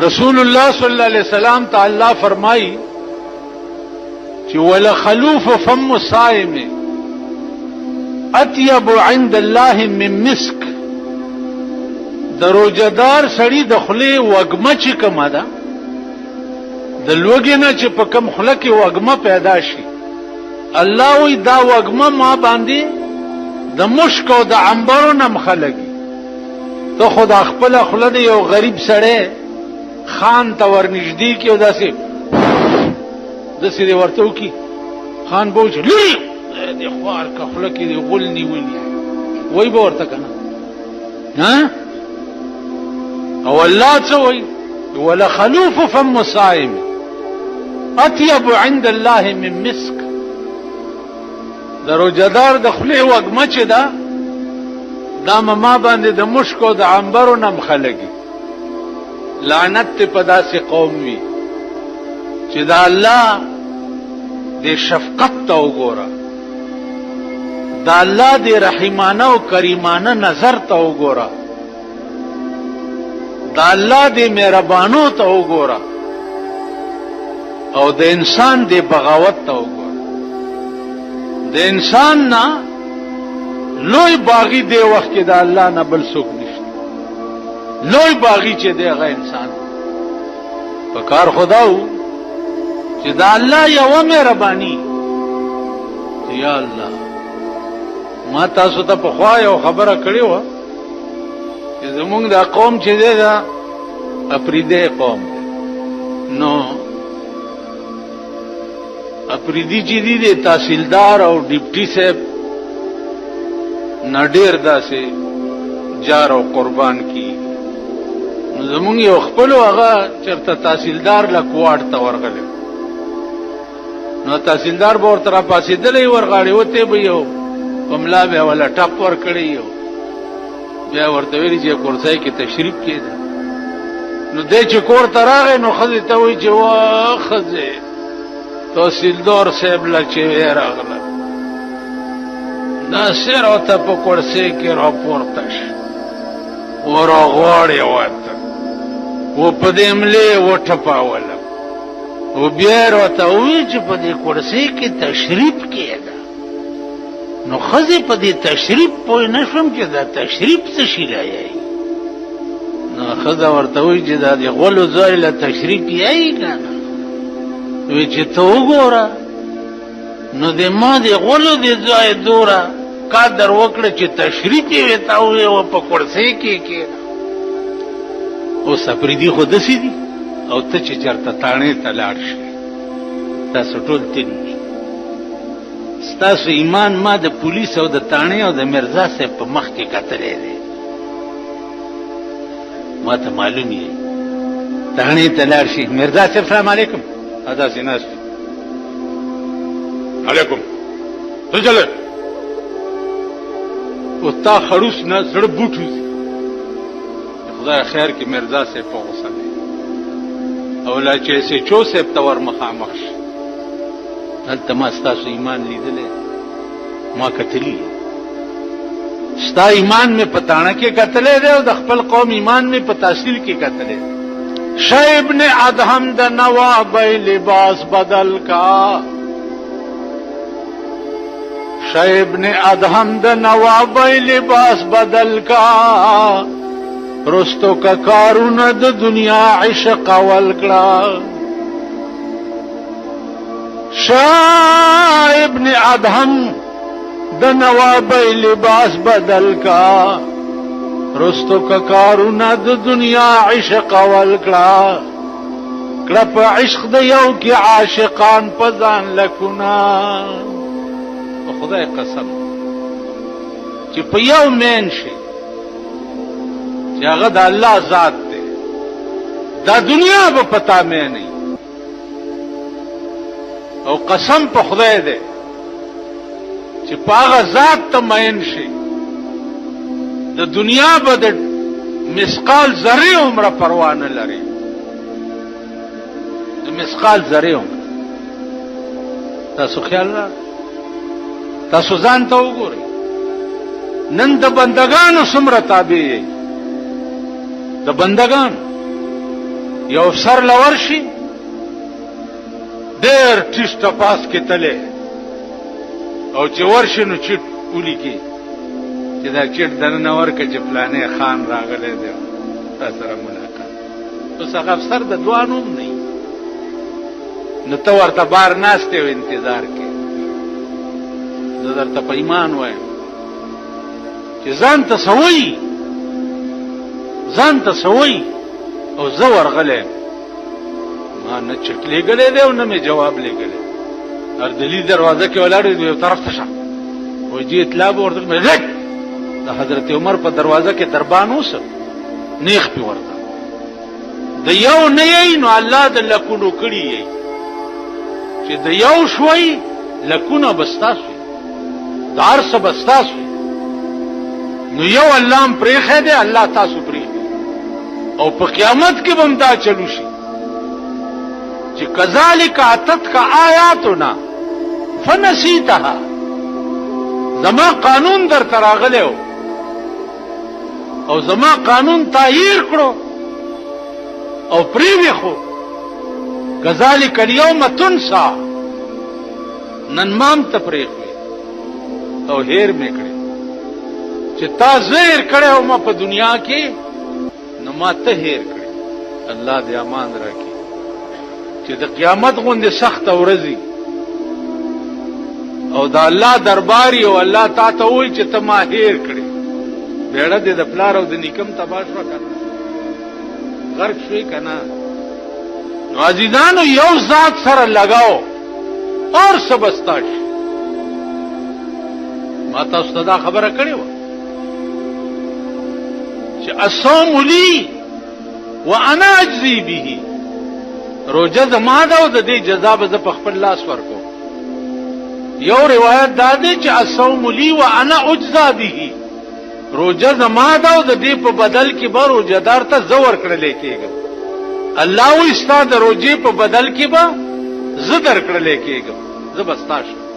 رسول الله صلی الله علیه وسلم تعالی فرمائی چې ولخلوف فم الصائم اطيب عند الله من مسك. د روزدار سړی د خولې وږمه چې کومه ده، د لوږې نه چې په کوم خوله کې وږمه پیدا شي، الله وی دا وږمه ما باندې د مشک او د عنبرو نه مخه لګي. ته خو د خپل خوله د یو غریب سړی خان ته ورنږدې کې او داسې داسې دې ورته وکړي، خان به وچ د خوار که خوله کې د غول نیولي وایي به ورته که نه. او الله څه وایي؟ ولخلوف فم الصائم اطيب عند الله من مسك. د روزدار د خولې وږمه چې ده دا ما باندې د مشک او د عنبرو نه مخه لګي. لعنت ته په داسې قوم وي چې د الله د شفقت ته وګوره، د الله د رحیمانه او کریمانه نظر ته وګوره، د الله د مهربانو ته وګوره، او د انسان د بغاوت ته وګوره. د انسان نه لوی باغی دی وخت کې د الله نه بل څوک نشته. لوی باغی چې دی هغه انسان. په کار خداو چې د الله یو مهرباني. یا الله ما تاسو ته په خوا یو خبره کړې وه چې زمونږ دا قوم چې دی دا اپریدی قوم دی. نو اپریدي چې دی د تحصیلدار او ډیپټي صاحب نه ډېر داسې جار او قربان کی. نو زمونږ یو خپلو هغه چېرته تحصیلدار له کوواټ ته ورغلی، نو تحصیلدار به ورته راپاڅېدلی ورغاړې وتی به یو په ملا بیا وله ټپ ورکړی یو بیا ورته ویلي چې کورسۍ کې تشریف کېده. نو دی چې کور ته راغی نو ښځې ته وایي چې وا ښځې تحصیلدار صاحب له چې وی راغله دا سر او ته په کورسۍ کې راپورته شه ورغواړې ورته و په دې ملې وټپاولم او بیا یې راته ووایي چې په دې کورسۍ کې تشریف کېده. نو ښځې په دې تشریف پوه نه شوم چې دا تشریف څه شي رایایي. نو ښځه ورته وایي چې دا د غولو ځای له تشریف یایي که نه؟ وی چې ته وګوره نو د ما د غولو د ځای دوره قدر وکړه چې تشریف یې ورته ووایي په کورسۍ کې کېده. اوس اپریدي خو داسې دي او ته چې چېرته تاڼې ته لاړ شې تاسو ټول تلي ستاسو ایمان ما د پولیس او د تاڼې او د مرزا صاحب په مخ کې کتلی دی. ما ته معلوم یې تاڼې ته لاړ شي مرزا صاحب سلام علیکم داسې ناست علیکم څه چلې اوس تا خړوس نه زړه بوټ وځي. خدای خیر کې مرزا صاحب په غوسه دی او لا چې SHO صاحب ته ور مخامخ شي. هلته ما ستاسو ایمان لیدلی ما کتلی ستا ایمان مې په تاڼه کې کتلی دی او د خپل قوم ایمان مې په تحصیل کې کتلی دی. شاه ابن ادهم د نوابی لباس بدل کا، شاه ابن ادهم د نوابی لباس بدل کا، رستو کا کارونه د دنیا عشق ولکړه. شاه ابن ادهم د نوابی لباس بدل کا، رستو کا کارونه د دنیا عشق ولکړه. کړه په عشق د یو کې عاشقان په ځان لکونه. په خدای قسم چې په یو مین شي چې هغه د الله ذات دی دا دنیا به پتا مې نه او قسم په خدای دی چې په هغه ذات ته مین شي د دنیا به د مثقال ذرې عمره پروا نه لري. د مثقال ذرې عمره تاسو خیال را تاسو ځان ته وګورئ نن د بندگانو څومره تابع یې د بندگان یو سر لور شي ډېر ټیس ټپاس کې تلې او چې ورشي نو چټ پولی کې چې دا چټ دننه ورکه چې فلانې خان راغلی دی تا سره ملاقات اوس هغه افسر د دوانو هم نه نو ته ورته بار ناستې او انتظار کې زه درته په ایمان وایم چې ځان ته سوی او زه ورغلی ما نه چټ لېږلی دی او نه مې جواب لېږلی اردلي دروازه کې ولاړ دی یو طرف ته شه وایي جی اطلاع به ورته رټ د حضرت عمر په دروازه کې دربان اوسه نیغ پې ورته د یو نه یې نو الله د لکونو کړي یې چې د یو شوی لکونه به ستاسو وي د هر څه به ستاسو وي نو یو الله هم پرېښی دی الله تاسو پرېږدي او په قیامت کې به هم دا چلو شي چې کذالک اتتک آیاتنا فنسیتها زما قانون درته راغلی او زما قانون تغییر کړو او پرېوښو کذالک الیوم تنسا نن مام ته پرېښوې او هیر مې کړې چې تا زهر کړی او ما په دنیا کې نو ما ته هیر کړې الله دې امان راکړي چې د قیامت غوندې سخته ورځي او د الله درباري او الله تا ته وایي چې ته ما هیر کړې بیړه دې د پلار او د نیکم تباه شوه که نه غرق شوې که نه نو عزیزانو یو ذات سره لګاو اور څه به ستا شي ما تاسو ته دا خبره کړې وه چې الصوم لی وانا اجزي به روجه زما ده او د دې جزا به زه په خپل لاس ورکوم یو روایت دا دی چې الصوم لی وانا اجزا به روجه زما ده او د دې په بدل کې به روجهدار ته زه ورکړلی کېږم الله وایي ستا د روجې په بدل کې به زه درکړلی کېږم زه به ستا شم